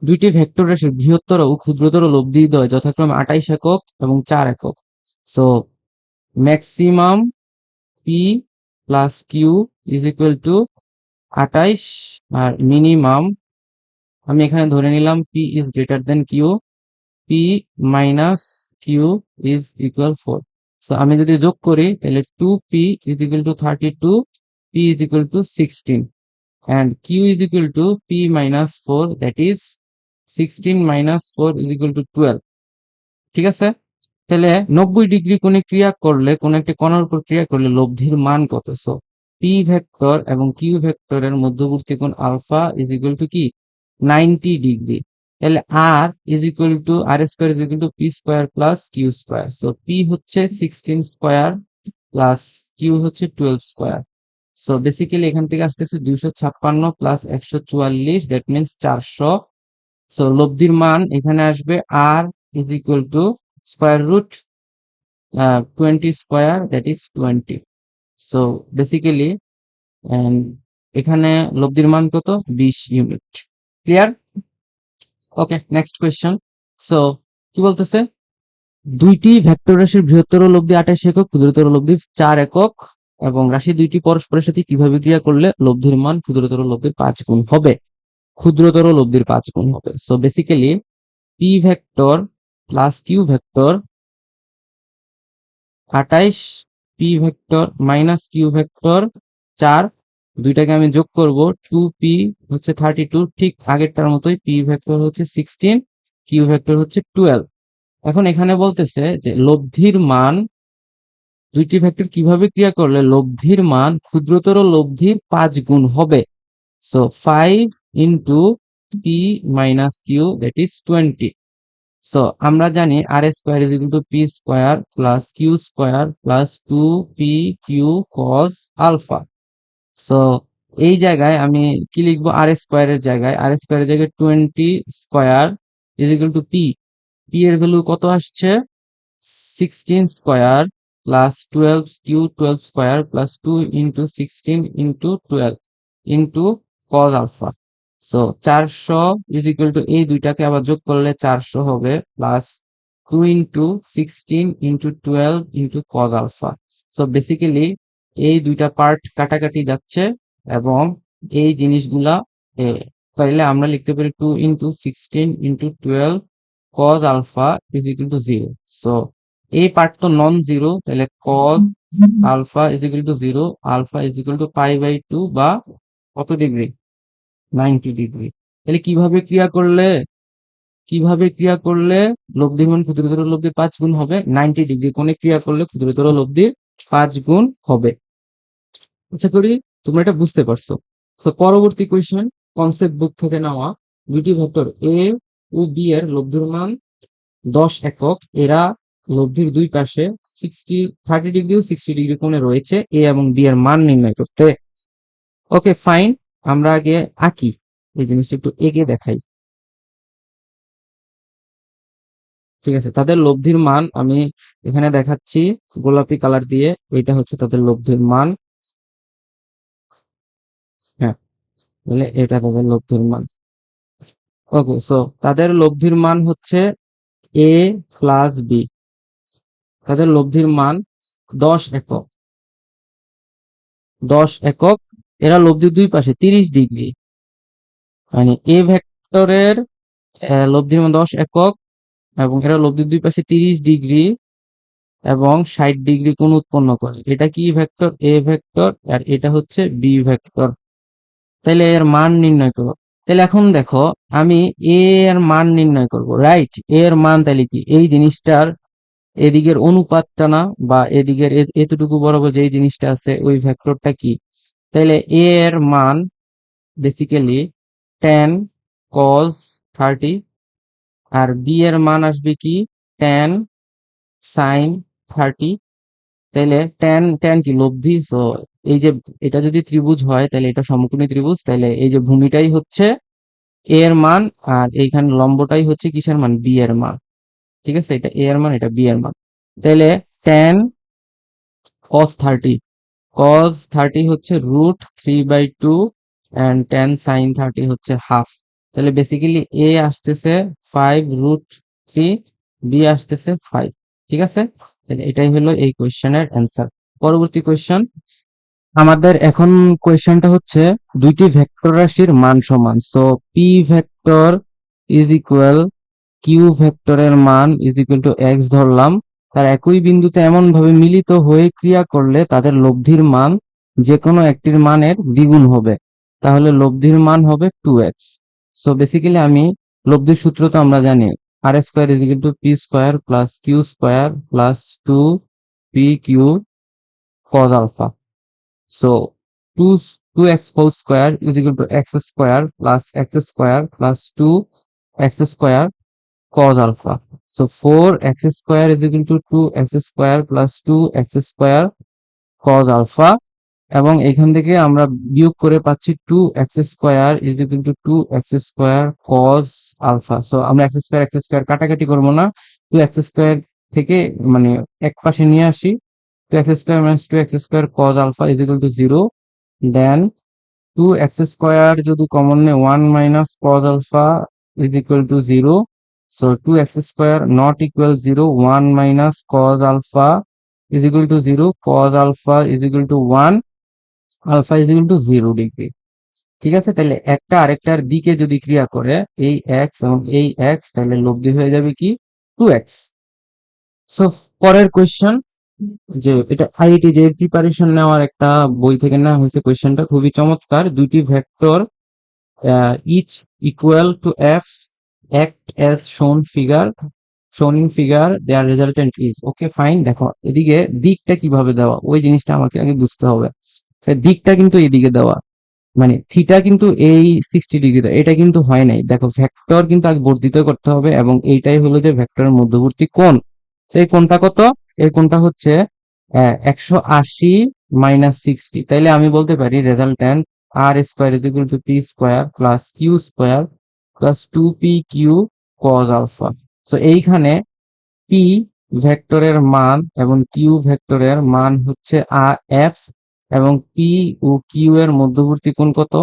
দুইটি ভেক্টর রাশির বৃহত্তর ও ক্ষুদ্রতর লব্ধিদ্বয় যথাক্রমে 28 একক এবং 4 একক। So maximum P plus Q is equal to 28, আর মিনিমাম আমি এখানে ধরে নিলাম P is greater than Q, P minus Q is equal 4। So আমি যদি যোগ করি তাহলে 2p is equal to 32, p is equal to 16, and q is equal to p minus 4, that is 16 minus 4 is equal to 12। ঠিক আছে, তাহলে 90 degree কোণে ক্রিয়া করলে, কোন একটা কণার উপর ক্রিয়া করলে লব্ধির মান কত? সো পি ভেক্টর এবং কিউ ভেক্টরের মধ্যবর্তী কোণ আলফা ইজ ইকুয়াল টু কি 90 ডিগ্রি। তাহলে r is equal to r square is equal to P square plus Q square. So p হচ্ছে 16 স্কোয়ার প্লাস কিউ হচ্ছে 12 স্কোয়ার। সো বেসিক্যালি এখান থেকে আসতেছে 256 প্লাস 144, দ্যাট মিনস 400। সো লব্ধির মান এখানে আসবে r is equal to square root 20 square, that is 20। So basically এখানে লব্ধির মান কত? 20 unit. Clear? Okay, next question. So কি বলতেছে? দুইটি ভেক্টর রাশির বৃহত্তর লব্ধি 28 একক, ক্ষুদ্রতর লব্ধি 4 একক, এবং রাশি দুইটি পরস্পরের সাথে কিভাবে ক্রিয়া করলে লব্ধির মান ক্ষুদ্রতর লব্ধির 5 গুণ হবে? ক্ষুদ্রতর লব্ধির 5 গুণ হবে। So basically P vector plus Q vector 28, P vector minus Q vector 4, দুইটাকে আমি যোগ করব, 2p হচ্ছে 32, ঠিক আগেরটার মতোই। পি ভেক্টর হচ্ছে 16, কিউ ভেক্টর হচ্ছে 12। এখন এখানে বলতেছে যে লব্ধির মান, দুইটি ভেক্টর কিভাবে ক্রিয়া করলে লব্ধির মান ক্ষুদ্রতর লব্ধির 5 গুণ হবে? So 5 into p minus q, that is 20। So আমরা জানি r square is equal to P square plus Q square plus 2p q cos alpha. So এই জায়গায় আমি কি লিখবো? আর স্কোয়ারের জায়গায়, আর স্কোয়ারের জায়গায় 20 square is equal to P. P এর ভ্যালু কত আসছে? 16 square plus 12 Q 12 square plus 2 into 16 into 12 into cos alpha. So 400 is equal to, এই দুইটাকে আবার যোগ করলে 400 হবে, plus 2 into 16 into 12 into cos alpha. So basically এই দুইটা পার্ট কাটাকাটি যাচ্ছে, এবং এই জিনিসগুলা তাইলে আমরা লিখতে পারি 2 into 16 into 12 cos alpha is equal to 0. So এই পার্ট তো নন জিরো, তাহলে cos alpha is equal to 0, alpha is equal to pi by 2 বা কত ডিগ্রি? 90 ডিগ্রি। তাহলে কিভাবে ক্রিয়া করলে লব্ধির মান ক্ষুদ্রতর লব্ধির 5 গুণ হবে? 90 ডিগ্রি কোণে ক্রিয়া করলে ক্ষুদ্রতর লব্ধির 5 গুণ হবে। আশা করি তোমরা এটা বুঝতে পারছো। তো পরবর্তী কোয়েশ্চেন, কনসেপ্ট বুক থেকে নেওয়া। দুইটি ভেক্টর এ ও বি এর লব্ধির মান 10 একক, এরা লব্ধির দুই পাশে 30 ডিগ্রি ও 60 ডিগ্রি কোণে রয়েছে। এ এবং বি এর মান নির্ণয় করতে। ওকে ফাইন, আমরা আগে আঁকি, এই জিনিসটা একটু এঁকে দেখাই। ঠিক আছে, তাদের লব্ধির মান আমি এখানে দেখাচ্ছি গোলাপি কালার দিয়ে, এটা হচ্ছে তাদের লব্ধির মান। হ্যাঁ, তাহলে এটা তাদের লব্ধির মান। ওকে, সো তাদের লব্ধির মান হচ্ছে এ প্লাস বি, তাদের লব্ধির মান 10 একক। 10 একক, এরা লব্ধির দুই পাশে 30 ডিগ্রি, মানে এ ভেক্টরের লব্ধির মান 10 একক, এবং এরা লব্ধির দুই পাশে 30 ডিগ্রি এবং 60 ডিগ্রি কোণ উৎপন্ন করে। এটা কি ভেক্টর? এ ভেক্টর, আর এটা হচ্ছে বি ভেক্টর। তাহলে এর মান নির্ণয় করো। তাহলে এখন দেখো, আমি এ এর মান নির্ণয় করব, রাইট? এর মান তাহলে কি? এই জিনিসটার এদিকের অনুপাতটা না, বা এদিকের এতটুকু বরাবর যে জিনিসটা আছে ওই ভেক্টরটা কি? তাহলে এ এর মান বেসিক্যালি tan cos 30, আর বি এর মান আসবে কি? tan sin 30। তাইলে tan কি? লব্ধি। সো এই যে এটা যদি ত্রিভুজ হয় তাহলে এটা সমকোণী ত্রিভুজ, তাহলে এই যে ভূমিটাই হচ্ছে এ এর মান, আর এইখানে লম্বটাই হচ্ছে কিসের মান? বি এর মান। ঠিক আছে, এটা এ এর মান, এটা বি এর মান। তাইলে tan cos 30, হচ্ছে √3/2, and tan sin 30 হচ্ছে হাফ। তাহলে বেসিক্যালি এ আসতেছে 5√3, বি আসতেছে 5। ঠিক আছে, তাহলে এটাই হলো এই কোয়েশ্চেনের অ্যান্সার। পরবর্তী কোয়েশ্চেন আমাদের এখন, কোয়েশ্চেনটা হচ্ছে দুইটি ভেক্টর রাশির মান সমান। So P vector is equal Q ভেক্টরের মান ইজ ইকুয়াল টু এক্স ধরলাম। তার একই বিন্দুতে এমন ভাবে মিলিত হয়ে ক্রিয়া করলে তাদের লব্ধির মান যে কোনো একটির মানের দ্বিগুণ হবে, তাহলে লব্ধির মান হবে 2x। সো বেসিক্যালি আমি লব্ধির সূত্র তো আমরা জানি, r square is equal to P square plus Q square plus 2p Q cos alpha. So 2 2x whole square is equal to x square plus x square plus 2x square cos alpha. So 4x square is equal to 2x square plus 2x square cos alpha, এবং এখান থেকে আমরা বিয়োগ করে পাচ্ছি 2x square is equal to 2x square cos alpha. So আমরা x square কাটাকাটি করব না, 2x square থেকে মানে এক পাশে নিয়ে আসি, 2x square minus 2x square cos alpha is equal to 0. Then 2x square যদি কমন নেই 1 minus cos alpha is equal to 0. So 2x square not equal 0, 1 minus cos alpha is equal to 0, cos alpha is equal to 1, alpha is equal to 0 degree. ঠিক আছে, তাহলে একটা আরেকটার দিকে যদি ক্রিয়া করে এই x এবং এই x, তাহলে লব্ধি হয়ে যাবে কি 2x। সো পরের কোয়েশ্চেন, যে এটা আইআইটি যে প্রিপারেশন নেওয়ার একটা বই থেকে নেওয়া হয়েছে, কোয়েশ্চেনটা খুবই চমৎকার। দুইটি vector each equal to f act as shown in figure, their resultant is okay fine। দেখো এদিকে দিকটা কিভাবে দেওয়া, ওই জিনিসটা আমাকে আগে বুঝতে হবে। দিকটা কিন্তু এইদিকে দেওয়া, মানে থিটা কিন্তু এই 60 ডিগ্রি, এটা কিন্তু হয় নাই। দেখো ভেক্টর কিন্তু আগে বর্ধিত করতে হবে, এবং এইটাই হলো যে ভেক্টরের মধ্যবর্তী কোণ। সেই কোণটা কত? এই কোণটা হচ্ছে 180 মাইনাস 60। তাইলে আমি বলতে পারি resultant R square is equal to P square plus Q square plus 2p Q cos alpha. So এইখানে পি ভেক্টরের মান এবং কিউ ভেক্টরের মান হচ্ছে এফ, এবং পি ও কিউ এর মধ্যবর্তী কোণ কত?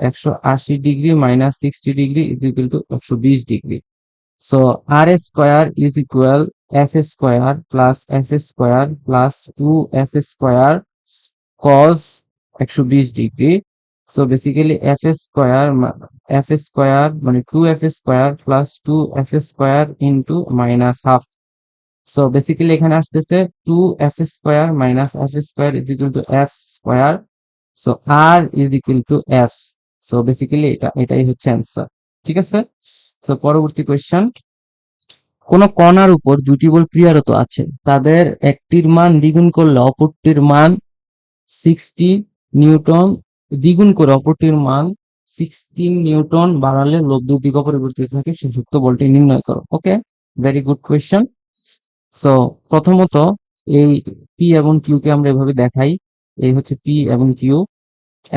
180 degree minus 60 degree is equal to 120 degree. So R square is equal F square plus F square plus 2f square cos 120 degree. So basically F square মানে 2f square plus 2f square into minus half. So basically এখানে আসতেছে 2f square minus F square is equal to F square. So R is equal to F. So basically এটাই হচ্ছে answer. ঠিক আছে, so পরবর্তী question, কোন কণার উপর দুটি বল ক্রিয়ারত আছে, তাদের একটির মান দ্বিগুণ করলে অপরটির মান 60 নিউটন, দ্বিগুণ করে অপরটির মান 16 নিউটন বাড়ালে লব্ধির দিক অপরিবর্তিত থাকে, শেষোক্ত বলটি নির্ণয় করো। ওকে, ভেরি গুড কোয়েশ্চেন। সো প্রথমত এই পি এবং কিউ কে আমরা এভাবে দেখাই, এই হচ্ছে পি এবং কিউ,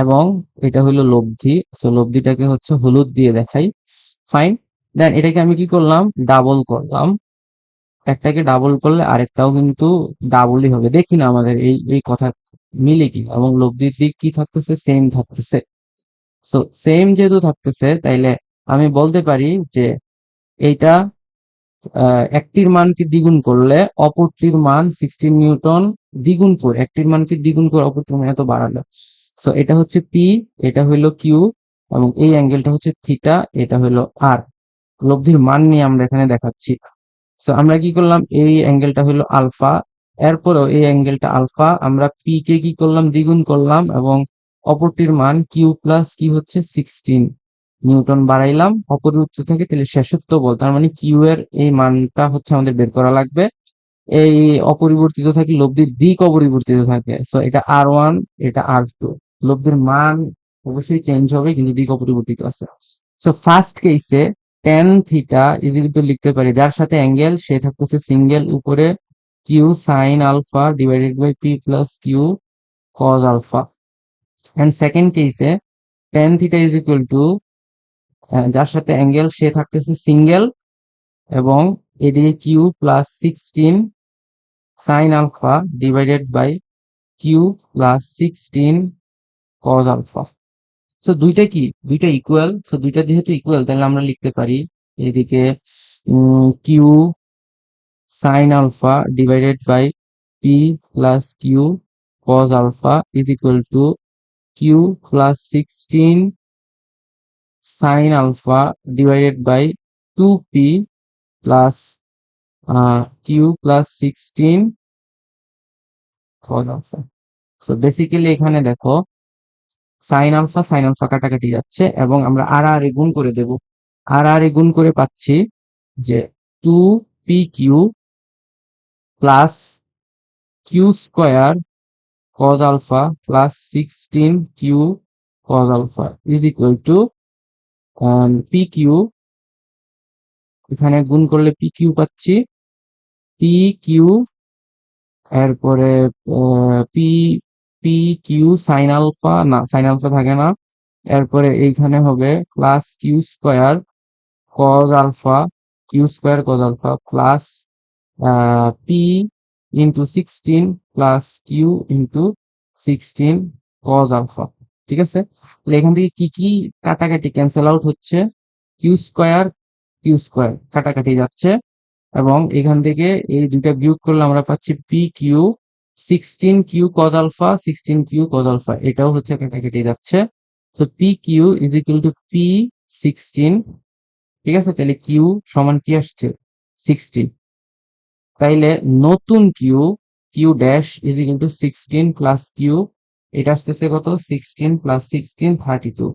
এবং এটা হলো লব্ধি। সো লব্ধিটাকে হচ্ছে হলুদ দিয়ে দেখাই, ফাইন। দেন এটাকে আমি কি করলাম, ডাবল করলাম। একটাকে ডাবল করলে আরেকটাও কিন্তু ডাবলই হবে। দেখি না আমাদের এই এই কথা মিলে কি, এবং লব্ধির দিক কি থাকতেছে, সেম থাকতেছে। সো সেম যেহেতু থাকতেছে, তাইলে আমি বলতে পারি যে এইটা একটির মানকে দ্বিগুণ করলে অপরটির মান 16 নিউটন, দ্বিগুণ করে একটির মানকে দ্বিগুণ করে অপরটির মান এত বাড়ালো। সো এটা হচ্ছে পি, এটা হইলো কিউ, এবং এই অ্যাঙ্গেলটা হচ্ছে থিটা, এটা হইলো আর। লব্ধির মান নিয়ে আমরা এখানে দেখাচ্ছি। সো আমরা কি করলাম, এই অ্যাঙ্গেলটা হলো আলফা, এরপরেও এই অ্যাঙ্গেলটা আলফা, আমরা পি কে কি করলাম, দ্বিগুণ করলাম, এবং অপরটির মান কিউ প্লাস কি হচ্ছে 16 নিউটন বাড়াইলাম অপরিবর্তিত থাকে, তাহলে শেষোক্ত বল, তার মানে কিউ এর এই মানটা হচ্ছে আমাদের বের করা লাগবে। এই অপরিবর্তিত থাকে, লব্ধির দিক অপরিবর্তিত থাকে। সো এটা আর 1, এটা আর 2, লব্ধির মান অবশ্যই চেঞ্জ হবে কিন্তু দিক অপরিবর্তিত আছে। সো ফার্স্ট কেসে টেন থিটা ইজিলি লিখতে পারি, যার সাথে অ্যাঙ্গেল সে থাকতেছে সিঙ্গেল, উপরে Q sine alpha divided by P plus Q cos alpha. And second কেসে tan theta is equal to, যার সাথে অ্যাঙ্গেল সে থাকতেছে সিঙ্গেল, এবং এদিকে q plus 16 sine alpha divided by q plus 16 cos alpha. So দুইটা কি, দুইটা ইকুয়াল। সো দুইটা যেহেতু ইকুয়াল, তাহলে আমরা লিখতে পারি এদিকে Q sine alpha divided by P plus Q cos alpha is equal to Q plus 16 sine alpha divided by 2p plus Q plus 16 cos alpha. So basically এখানে দেখো সাইন আলফা কাটাকাটি যাচ্ছে এবং আমরা আর আর এ গুণ করে দেব। আর আর এ গুণ করে পাচ্ছি যে 2pq plus Q square cos alpha plus 16q cos alpha is equal to pq, এখানে গুণ করলে pq পাচ্ছি, pq এরপরে p pq sin alpha, না sin alpha থাকে না, এরপরে এইখানে হবে plus Q square cos alpha, Q square cos alpha plus p into 16 plus Q into 16 cos alpha। ঠিক আছে, তাহলে এখান থেকে কি কি কাটাকাটি ক্যান্সেল আউট হচ্ছে, কিউ স্কোয়ার কাটাকাটি যাচ্ছে এবং এখান থেকে এই দুইটা বিয়োগ করলে আমরা পাচ্ছি P Q 16q cos alpha, 16q cos alpha, এটাও হচ্ছে কাটাকাটি যাচ্ছে। তো P Q is equal to P 16। ঠিক আছে, তাহলে কিউ সমান কি আসছে 16, তাইলে নতুন Q Q dash is equal to 16 plus Q, এটা আসতেছে কত 16 প্লাস 16 32।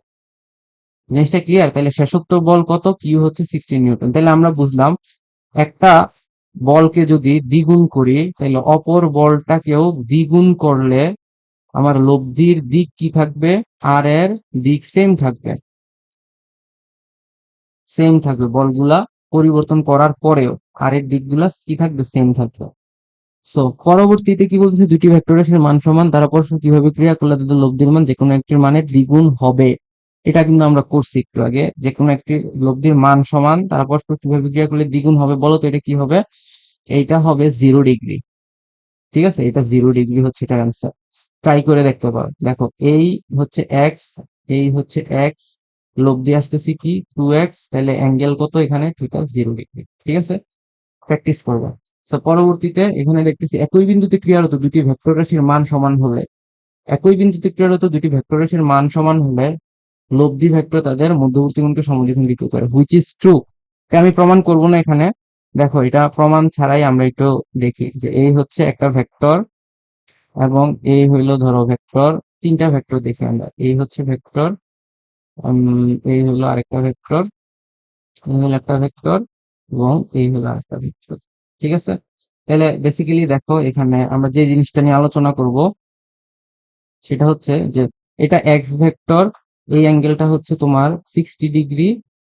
জিনিসটা ক্লিয়ার? তাহলে শেষোক্ত বল কত, কিউ হচ্ছে 16 নিউটন। তাহলে আমরা বুঝলাম একটা বলকে যদি দ্বিগুণ করি তাহলে অপর বলটাকেও দ্বিগুণ করলে আমার লব্ধির দিক কি থাকবে, আর এর দিক সেম থাকবে বলগুলা পরিবর্তন করার পরেও আর এর দিকগুলা কি থাকবে, সেম থাকবে। সো পরবর্তীতে কি বলতেছে, দুটি ভেক্টর রাশির মান সমান, তারা পরস্পর কিভাবে ক্রিয়া করলে তাদের লব্ধির মান যে কোনো একটির মানের দ্বিগুণ হবে। এটা কিন্তু আমরা করছি একটু আগে, যে কোনো একটি লব্ধির মান সমান, তারা পরস্পর কিভাবে ক্রিয়া করলে দ্বিগুণ হবে, বলো তো এটা কি হবে? এইটা হবে 0 ডিগ্রি। ঠিক আছে, এটা 0 ডিগ্রি হচ্ছে এটার অ্যান্সার। ট্রাই করে দেখতে পারো। দেখো এই হচ্ছে এক্স, এই হচ্ছে এক্স, লব্ধি আসতেছি কি 2x, তাহলে অ্যাঙ্গেল কত এখানে, থিটা 0 ডিগ্রি। ঠিক আছে, প্র্যাকটিস করবা। সো পরবর্তীতে এখানে দেখতেছি একই বিন্দুতে ক্রিয়ারত দুটি ভেক্টর রাশির মান সমান হলে, একই বিন্দুতে ক্রিয়ারত দুটি ভেক্টর রাশির মান সমান হলে লব্ধি ভেক্টর তাদের মধ্যবর্তী কোণকে সমদ্বিখণ্ডিত করে, হুইচ ইজ ট্রু। আমি প্রমাণ করব না এখানে, দেখো এটা প্রমাণ ছাড়াই আমরা একটু দেখি যে এই হচ্ছে একটা ভেক্টর এবং এই হইলো ধরো ভেক্টর, তিনটা ভেক্টর দেখি আমরা, এই হচ্ছে ভেক্টর, এই হলো আরেকটা ভেক্টর, এই হলো একটা ভেক্টর এবং এই হলো আরেকটা ভেক্টর। ঠিক আছে, তাহলে বেসিক্যালি দেখো এখানে আমরা যে জিনিসটা নিয়ে আলোচনা করব সেটা হচ্ছে যে এটা এক্স ভেক্টর, এই অ্যাঙ্গেলটা হচ্ছে তোমার 60 ডিগ্রি,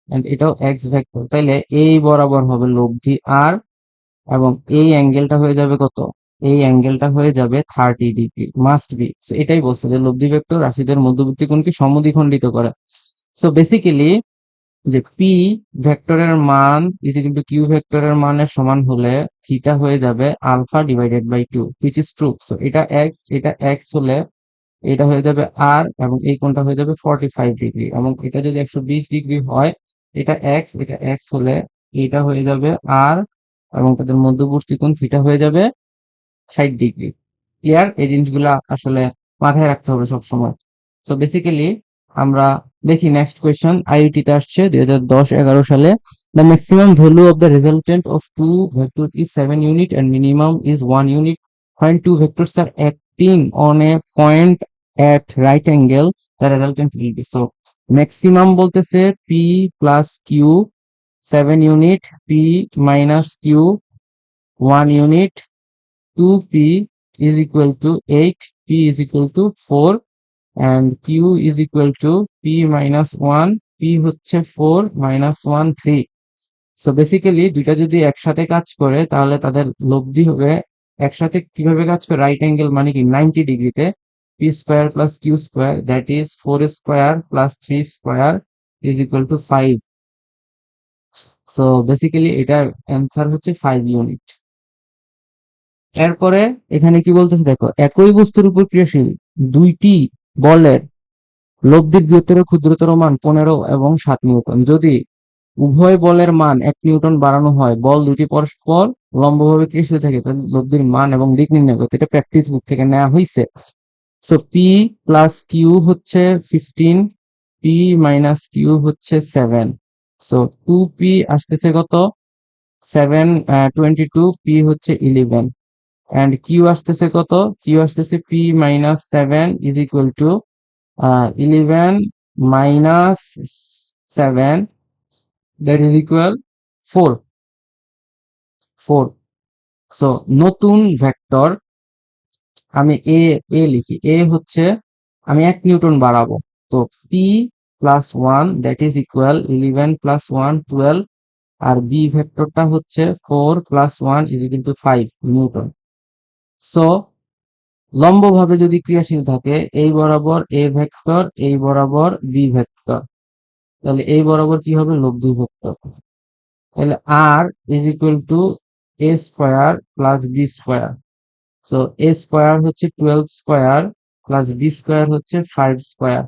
এন্ড এটাও এক্স ভেক্টর, তাইলে এই বরাবর হবে লব্ধি আর, এবং এই অ্যাঙ্গেলটা হয়ে যাবে কত, এই অ্যাঙ্গেলটা হয়ে যাবে 30 ডিগ্রি, মাস্ট বি। এটাই বলছে যে লব্ধি ভেক্টর রাশিদের মধ্যবর্তী কোণকে সমদ্বিখণ্ডিত করে। সো বেসিক্যালি যে পি ভেক্টরের মান ইজ ইকুয়াল টু কিউ ভেক্টরের মানের সমান হলে থিটা হয়ে যাবে alpha divided by 2, which is true. So এটা এক্স হলে এটা হয়ে যাবে আর, এবং এই কোণটা হয়ে যাবে 45 ডিগ্রি, এবং এটা যদি 120 ডিগ্রি হয়, এটা এক্স হলে এটা হয়ে যাবে আর, এবং তাদের মধ্যবর্তী কোণ থিটা হয়ে যাবে 60 ডিগ্রি। ক্লিয়ার? এই জিনিসগুলা আসলে মাথায় রাখতে হবে সব সময়। সো বেসিক্যালি আমরা দেখি নেক্সট কোয়েশ্চেন, আইইউটি তে আসছে 2010-11 সালে। The maximum value of the resultant of two vector is 7 unit and minimum is 1 unit when two vectors are acting on a point at right angle, the resultant will be. So maximum বলতেছে p plus q 7 unit, p minus q 1 unit, 2p is equal to 8, p is equal to 4, and q is equal to p minus 1, p হচ্ছে 4 minus 1 3। So basically দুইটা যদি একসাথে কাজ করে তাহলে তাদের লব্ধি হবে, একসাথে কিভাবে কাজ করে, রাইট অ্যাঙ্গেল মানে কি 90 ডিগ্রিতে, P square plus Q square, that is 4 square plus 3 square is equal to 5। So basically এটার অ্যান্সার হচ্ছে 5 ইউনিট। এরপরে এখানে কি বলতেছে দেখো, একই বস্তুর উপর ক্রিয়াশীল দুইটি বলের লব্ধির বৃহত্তর ও ক্ষুদ্রতর মান 15 এবং 7 নিউটন। যদি উভয় বলের মান 1 নিউটন বাড়ানো হয়, বল দুটি পরস্পর লম্বভাবে কৃষ্ণ থাকে, তাহলে লব্ধির মান এবং দিক নির্ণয় করতে। এটা প্র্যাকটিস বুক থেকে নেওয়া হয়েছে। সো পি প্লাস কিউ হচ্ছে 15, পি মাইনাস কিউ হচ্ছে 7। সো 2p আসতেছে কত? 7, 22, পি হচ্ছে 11, and কিউ আসতেছে কত? কিউ আসতেছে P minus 7 is equal two 11 minus 7, that is equal 4। 4। So নতুন ভেক্টর আমি এ লিখি। এ হচ্ছে আমি 1 নিউটন বাড়াবো, তো p plus 1 that is equal 11 plus 1 12, আর বি ভেক্টরটা হচ্ছে 4 plus 1 is equal to 5 newton. So লম্বভাবে যদি ক্রিয়াশীল থাকে, এই বরাবর এ ভেক্টর, এই বরাবর বি ভেক্টর, তাহলে এই বরাবর কি হবে? লব্ধি ভেক্টর। তাহলে r is equal to a square plus b square. So a square হচ্ছে 12 স্কোয়ার প্লাস বি স্কোয়ার হচ্ছে 5 স্কোয়ার।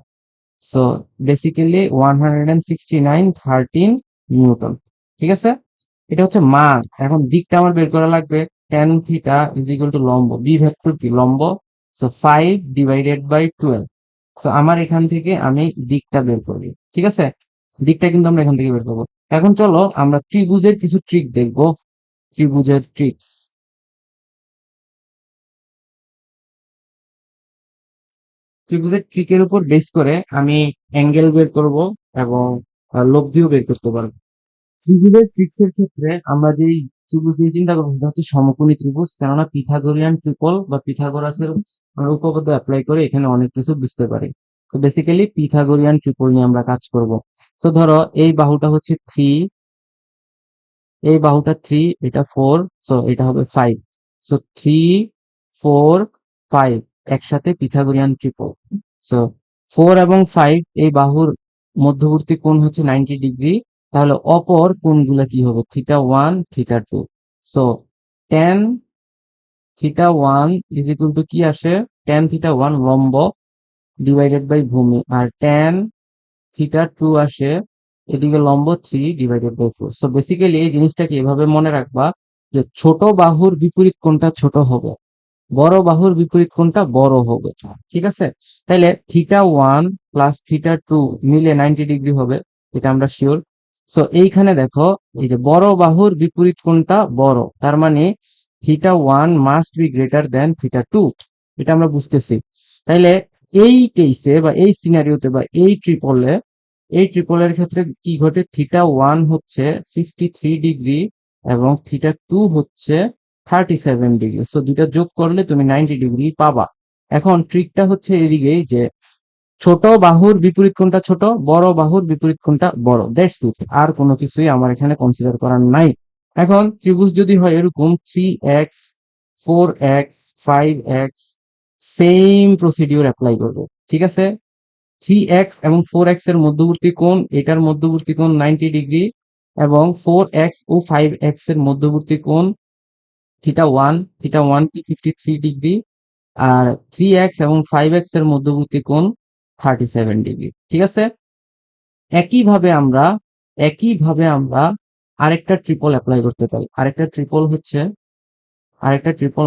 So basically 169 13 Newton. ঠিক আছে, এটা হচ্ছে মান। এখন দিকটা আমার বের করা লাগবে। tan theta is equal two লম্ব, বি ভেক্টর কি? লম্ব। So 5 divided by 12। সো আমার এখান থেকে আমি দিকটা বের করবি। ঠিক আছে, দিকটা কিন্তু আমরা এখান থেকে বের করবো। এখন চলো আমরা ত্রিভুজের কিছু ট্রিক দেখবো। ত্রিভুজের ট্রিক্স। ত্রিভুজের ট্রিকের উপর বেস করে আমি অ্যাঙ্গেল বের করব এবং লব্ধিও বের করতে পারবো। ত্রিভুজের ট্রিক্সের ক্ষেত্রে আমরা যেই ত্রিভুজ নিয়ে চিন্তা করবো সেটা হচ্ছে সমকোণী ত্রিভুজ, কেননা পিথাগোরিয়ান ট্রিপল বা পিথাগোরাসের উপপাদ্য অ্যাপ্লাই করে এখানে অনেক কিছু বুঝতে পারি। তো বেসিক্যালি পিথাগোরিয়ান ট্রিপল নিয়ে আমরা কাজ করব। তো ধরো এই বাহুটা হচ্ছে 3, এই বাহুটা 3, এটা 4, সো এটা হবে 5। সো 3, 4, 5 একসাথে পিথাগোরিয়ান ট্রিপল। সো 4 এবং 5 এই বাহুর মধ্যবর্তী কোণ হচ্ছে 90 ডিগ্রি। তাহলে অপর কোণগুলা কি হবে? θ1, θ2। So tan θ1 is equal to কি আসে? tan θ1 লম্ব ডিভাইডেড বাই ভূমি, আর tan θ2 আসে এদিকে লম্ব 3 ডিভাইডেড বাই 4। সো বেসিক্যালি এই জিনিসটাকে এভাবে মনে রাখবা যে ছোট বাহুর বিপরীত কোণটা ছোট হবে, বড় বাহুর বিপরীত কোণটা বড় হবে। ঠিক আছে, তাহলে θ1 প্লাস θ2 মিলে 90 ডিগ্রি হবে, এটা আমরা শিওর। সো এইখানে দেখো, এই যে বড় বাহুর বিপরীত কোণটা বড়, তার মানে θ1 মাস্ট বি গ্রেটার দেন θ2, এটা আমরা বুঝতেছি। তাইলে এই কেসে বা এই সিনারিওতে বা এই ট্রিপলের ক্ষেত্রে কি ঘটে? θ1 হচ্ছে 53 ডিগ্রি এবং θ2 হচ্ছে 37 ডিগ্রি। সো দুইটা যোগ করলে তুমি 90 ডিগ্রি পাবা। এখন ট্রিকটা হচ্ছে এদিকেই যে ছোট বাহুর বিপরীত কোণটা ছোট, বড় বাহুর বিপরীত কোণটা বড়, দ্যাটস ইট। আর কোনো কিছুই আমার এখানে কনসিডার করার নাই। এখন ত্রিভুজ যদি হয় এরকম 3x, 4x, 5x, same procedure apply করবে। ঠিক আছে, 3x এবং 4x এর মধ্যবর্তী কোণ, এটার মধ্যবর্তী কোণ 90 ডিগ্রি, এবং 4x ও 5x এর মধ্যবর্তী কোণ θ1 কি 53 ডিগ্রি, আর 3x এবং 5x এর মধ্যবর্তী কোণ 37 ডিগ্রি। ঠিক আছে, একইভাবে আমরা আরেকটা ট্রিপল অ্যাপ্লাই করতে পারি। আরেকটা ট্রিপল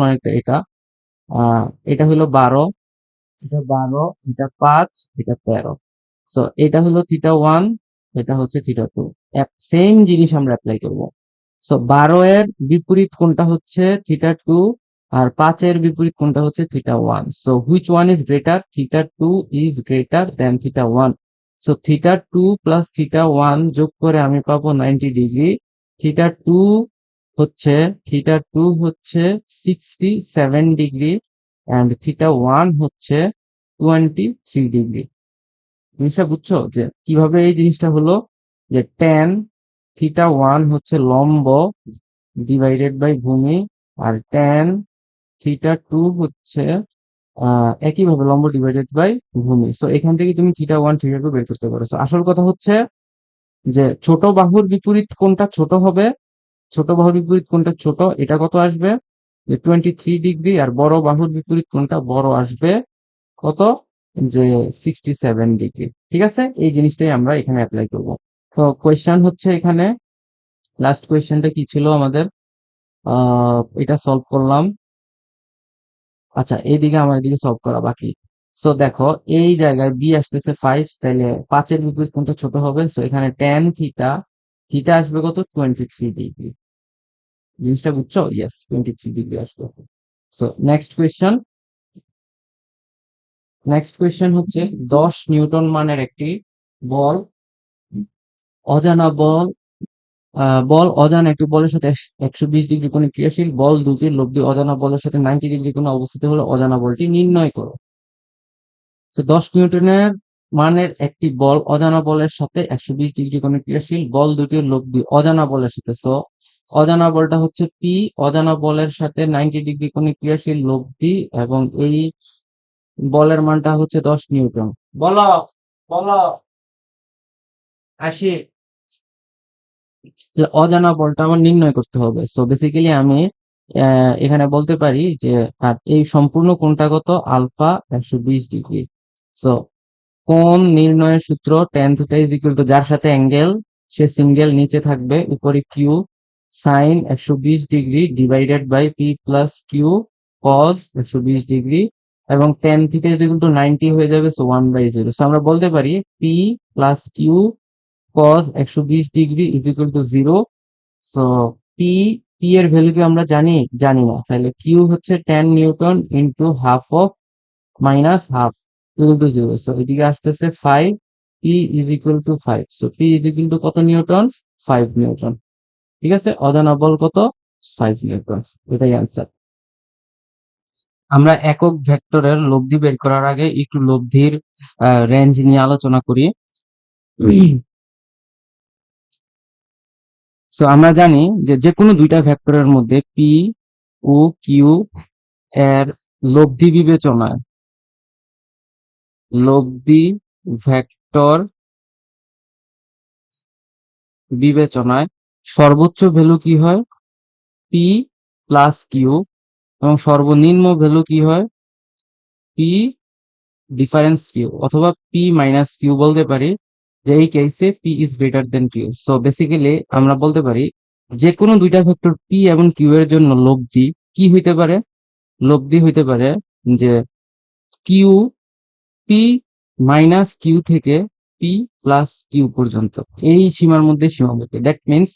অনেকটা এটা, এটা হলো 12, এটা 5, এটা 13। সো এটা হলো θ1, এটা হচ্ছে θ2, সেম জিনিস আমরা অ্যাপ্লাই করব। সো 12 এর বিপরীত কোণটা হচ্ছে θ2, আর 5 এর বিপরীত কোণটা হচ্ছে θ1। So which one is greater? θ2 is greater than θ1। So θ2 plus θ1 যোগ করে আমি পাবো 90 ডিগ্রি। θ2 হচ্ছে θ2 হচ্ছে 67 ডিগ্রি এন্ড θ1 হচ্ছে 23 ডিগ্রি। জিনিসটা বুঝছো যে কিভাবে এই জিনিসটা হলো? যে tan θ1 হচ্ছে লম্ব ডিভাইডেড বাই ভূমি, আর tan θ2 হচ্ছে একইভাবে লম্ব ডিভাইডেড বাই ভূমি। সো এখান থেকে তুমি θ1 θ2 বের করতে পারো। So আসল কথা হচ্ছে যে ছোট বাহুর বিপরীত কোণটা ছোট হবে, ছোট বাহুর বিপরীত কোণটা ছোট, এটা কত আসবে? যে 23 ডিগ্রি, আর বড় বাহুর বিপরীত কোণটা বড় আসবে কত? যে 67 ডিগ্রি। ঠিক আছে, এই জিনিসটাই আমরা এখানে অ্যাপ্লাই করব। তো কোয়েশ্চেন হচ্ছে এখানে লাস্ট কোয়েশ্চেনটা কি ছিল আমাদের, এটা সলভ করলাম। আচ্ছা, এইদিকে আমার এদিকে সলভ করা বাকি। সো দেখো, এই জায়গায় বি আসতেছে 5, তাইলে 5-এর বিপরীত কোনটা ছোট হবে? সো এখানে ট্যান থিটা, থিটা আসবে কত? 23 ডিগ্রি। জিনিসটা বুঝছো? ইয়েস, 23 ডিগ্রি আসবে। সো নেক্সট কোয়েশ্চেন হচ্ছে 10 নিউটন মানের একটি বল, অজানা বল, অজানা একটি বলের সাথে 120 ডিগ্রি কোণে ক্রিয়াশীল, বল দুটির লব্ধি অজানা বলের সাথে 90 ডিগ্রি কোণে অবস্থিত হলে অজানা বলটি নির্ণয় করো। তো 10 নিউটনের মানের একটি বল অজানা বলের সাথে 120 ডিগ্রি কোণে ক্রিয়াশীল, বল দুটির লব্ধি অজানা বলের সাথে, সো অজানা বলটা হচ্ছে পি, অজানা বলের সাথে 90 ডিগ্রি কোণে ক্রিয়াশীল লব্ধি, এবং এই বলের মানটা হচ্ছে 10 নিউটন। বলো, বলো, আসি। অজানা বলটা আমার নির্ণয় করতে হবে। সো বেসিক্যালি আমি এখানে বলতে পারি যে এই সম্পূর্ণ কোণটা কত? Alpha 120 degree. সো কোণ নির্ণয়ের সূত্র tan theta is equal to, যার সাথে অ্যাঙ্গেল সে সিঙ্গেল নিচে থাকবে, উপরে Q sine 120 degree divided by P plus Q cos 120 degree, এবং tan theta is equal to 90 হয়ে যাবে, সো 1/0। সো আমরা বলতে পারি P plus Q cos 120 degree is equal to 0। So P, P এর ভ্যালু কি আমরা জানি? জানি না। তাহলে কিউ হচ্ছে 10 newton into half of minus half equal to 0। So এদিকে আসতেছে 5, P is equal to 5। So P is equal two কত নিউটন? 5 নিউটন। ঠিক আছে, অজানা বল কত? 5 নিউটন। এটাই অ্যান্সার। আমরা একক ভেক্টরের লব্ধি বের করার আগে একটু লব্ধির রেঞ্জ নিয়ে আলোচনা করি। সো আমরা জানি যে যে কোনো দুইটা ভেক্টরের মধ্যে পি ও কিউ এর লব্ধি বিবেচনায়, লব্ধি ভেক্টর বিবেচনায় সর্বোচ্চ ভ্যালু কি হয়? পি প্লাস কিউ, এবং সর্বনিম্ন ভ্যালু কি হয়? পি ডিফারেন্স কিউ, অথবা পি মাইনাস কিউ বলতে পারি, যে এই কেসে P is greater than Q. So basically আমরা বলতে পারি যে কোনো দুইটা ভেক্টর পি এবং কিউ এর জন্য লব্ধি কি হইতে পারে? লব্ধি হইতে পারে যে কিউ, পি মাইনাস কিউ থেকে পি প্লাস কিউ পর্যন্ত, এই সীমার মধ্যে সীমাবদ্ধ। দ্যাট মিনস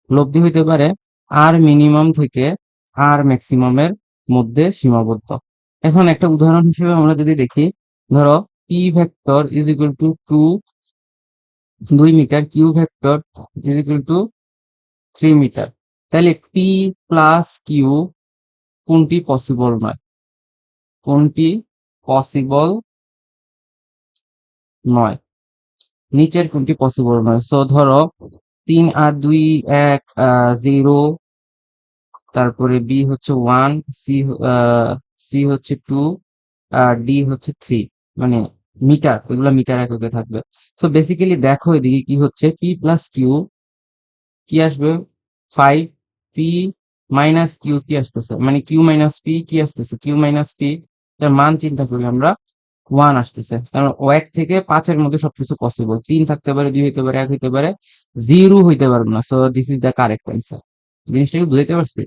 লব্ধি হইতে পারে আর মিনিমাম থেকে আর ম্যাক্সিমামের মধ্যে সীমাবদ্ধ। এখন একটা উদাহরণ হিসেবে আমরা যদি দেখি, ধরো P vector is equal to 2 meter, Q vector is equal to 3 meter. তাহলে পি প্লাস কিউ কোনটি পসিবল নয়? কোনটি পসিবল নয়? নিচের কোনটি পসিবল নয়? সো ধরো 3 আর 2 1, 0, তারপরে বি হচ্ছে 1, সি সি হচ্ছে 2, আর ডি হচ্ছে 3। মানে মিটার, এগুলো মিটার এককে থাকবে। সো বেসিক্যালি দেখো এদিকে কি হচ্ছে, পি প্লাস কিউ কি আসবে? 5, পি মাইনাস কিউ কি আসতেছে? মানে কিউ মাইনাস পি কি আসতেছে? কিউ মাইনাস পি এর মান চিন্তা করি আমরা, 1 আসতেছে। কারণ 1 থেকে 5-এর মধ্যে সবকিছু পসিবল। 3 থাকতে পারে, 2 হইতে পারে, 1 হইতে পারে, 0 হইতে পারবে না। So this is the correct answer. জিনিসটা কি বুঝাইতে পারছি?